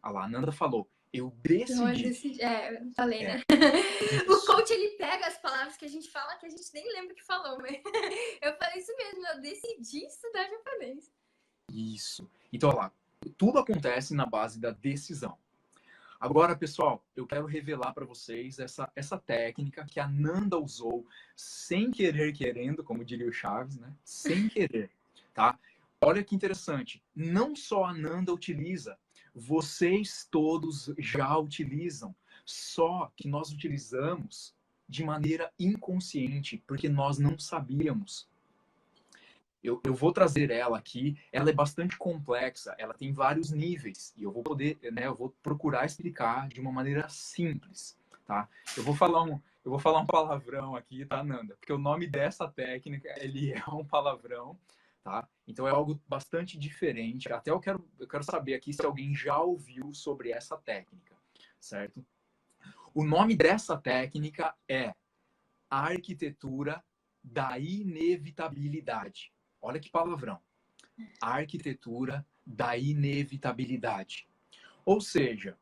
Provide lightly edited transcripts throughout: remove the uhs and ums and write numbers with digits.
Olha lá, a Nanda falou, eu Então, eu decidi. decidi. Eu falei, né? O Isso. coach, ele pega as palavras que a gente fala que a gente nem lembra que falou, mas eu falei isso mesmo, eu decidi estudar japonês. Isso. Então, olha lá, tudo acontece na base da decisão. Agora, pessoal, eu quero revelar para vocês essa técnica que a Nanda usou sem querer, querendo, como diria o Chaves, né? Sem querer, tá? Olha que interessante. Não só a Nanda utiliza, vocês todos já utilizam. Só que nós utilizamos de maneira inconsciente, porque nós não sabíamos. Eu vou trazer ela aqui, ela é bastante complexa, ela tem vários níveis, e eu vou poder, né, eu vou procurar explicar de uma maneira simples, tá? Eu vou falar um palavrão aqui, tá, Nanda? Porque o nome dessa técnica, ele é um palavrão, tá? Então é algo bastante diferente, até eu quero saber aqui se alguém já ouviu sobre essa técnica, certo? O nome dessa técnica é a arquitetura da inevitabilidade. Olha que palavrão. A arquitetura da inevitabilidade. Ou seja,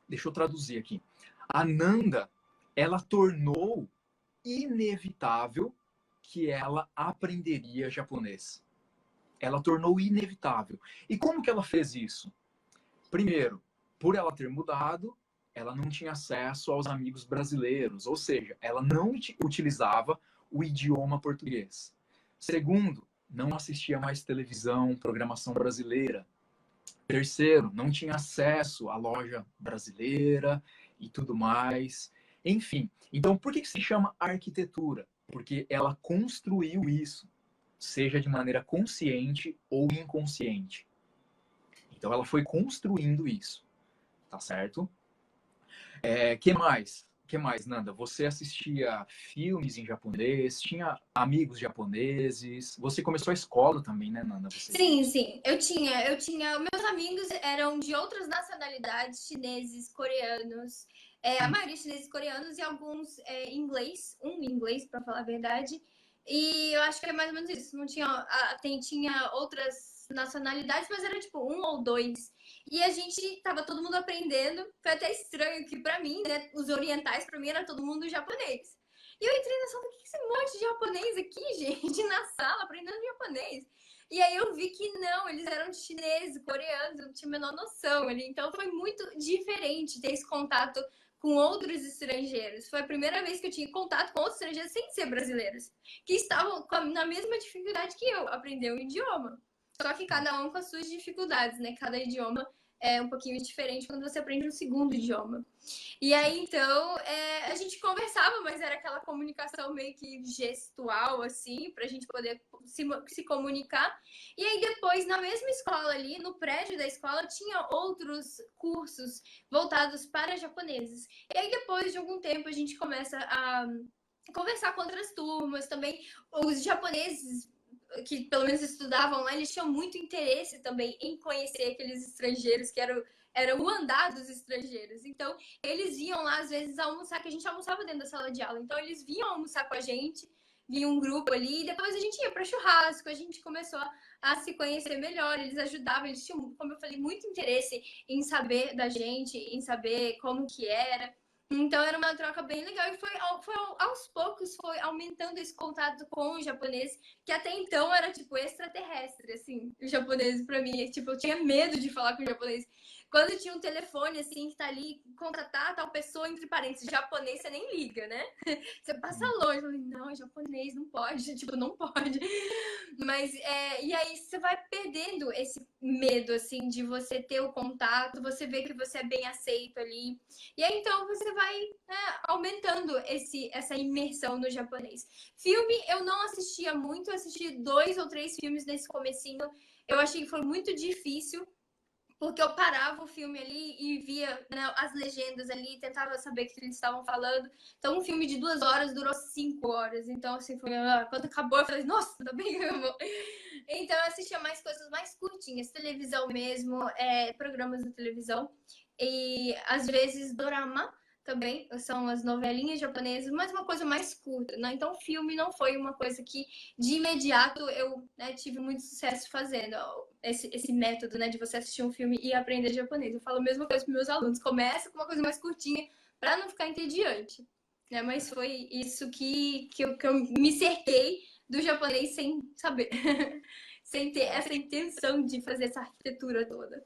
deixa eu traduzir aqui. A Nanda, ela tornou inevitável que ela aprenderia japonês. Ela tornou inevitável. E como que ela fez isso? Primeiro, por ela ter mudado, ela não tinha acesso aos amigos brasileiros, ou seja, ela não utilizava o idioma português. Segundo, não assistia mais televisão, programação brasileira. Terceiro, não tinha acesso à loja brasileira e tudo mais. Enfim, então por que se chama arquitetura? Porque ela construiu isso, seja de maneira consciente ou inconsciente. Então ela foi construindo isso, tá certo? Que mais? Que mais, Nanda? Você assistia filmes em japonês? Tinha amigos japoneses? Você começou a escola também, né, Nanda? Você Sim, disse. sim. Eu tinha. Meus amigos eram de outras nacionalidades, chineses, coreanos. A maioria chineses e coreanos e alguns inglês. Um inglês, para falar a verdade. E eu acho que é mais ou menos isso. Não tinha. Tinha outras nacionalidades, mas era tipo um ou dois. E a gente tava todo mundo aprendendo. Foi até estranho que, para mim, né? Os orientais, para mim, era todo mundo japonês. E eu entrei na sala, o que é esse monte de japonês aqui, gente, na sala, aprendendo japonês? E aí eu vi que não, eles eram chineses, coreanos, eu não tinha a menor noção ali. Então foi muito diferente ter esse contato com outros estrangeiros. Foi a primeira vez que eu tinha contato com outros estrangeiros sem ser brasileiros, que estavam na mesma dificuldade que eu, aprender o idioma. Só que cada um com as suas dificuldades, né? Cada idioma é um pouquinho diferente quando você aprende um segundo idioma. E aí, então, a gente conversava, mas era aquela comunicação meio que gestual, assim, pra gente poder se comunicar. E aí, depois, na mesma escola ali, no prédio da escola, tinha outros cursos voltados para japoneses. E aí, depois de algum tempo, a gente começa a conversar com outras turmas também. Os japoneses que pelo menos estudavam lá, eles tinham muito interesse também em conhecer aqueles estrangeiros que era o andar dos estrangeiros. Então, eles iam lá, às vezes, almoçar, que a gente almoçava dentro da sala de aula. Então, eles vinham almoçar com a gente, vinha um grupo ali, e depois a gente ia para churrasco, a gente começou a se conhecer melhor, eles ajudavam, eles tinham, como eu falei, muito interesse em saber da gente, em saber como que era. Então era uma troca bem legal e aos poucos foi aumentando esse contato com o japonês, que até então era tipo extraterrestre, assim, o japonês pra mim. Tipo, eu tinha medo de falar com o japonês. Quando tinha um telefone, assim, que tá ali, contatar tal pessoa, entre parênteses, japonês, você nem liga, né? Você passa longe. Eu falei, não, é japonês, não pode. Tipo, não pode. Mas, e aí você vai perdendo esse medo, assim, de você ter o contato, você vê que você é bem aceito ali. E aí, então, você vai aumentando essa imersão no japonês. Filme, eu não assistia muito, eu assisti 2 ou 3 filmes nesse comecinho. Eu achei que foi muito difícil, porque eu parava o filme ali e via, né, as legendas ali, tentava saber o que eles estavam falando. Então, um filme de 2 horas durou 5 horas. Então, assim, foi, quando acabou, eu falei, nossa, ainda bem que eu vou. Então, eu assistia mais coisas mais curtinhas, televisão mesmo, programas de televisão. E, às vezes, dorama também, são as novelinhas japonesas, mas uma coisa mais curta, né? Então, filme não foi uma coisa que, de imediato, eu tive muito sucesso fazendo. esse método, né, de você assistir um filme e aprender japonês. Eu falo a mesma coisa para meus alunos. Começa com uma coisa mais curtinha para não ficar entediante. Né? Mas foi isso que eu me cerquei do japonês sem saber. Sem ter essa intenção de fazer essa arquitetura toda.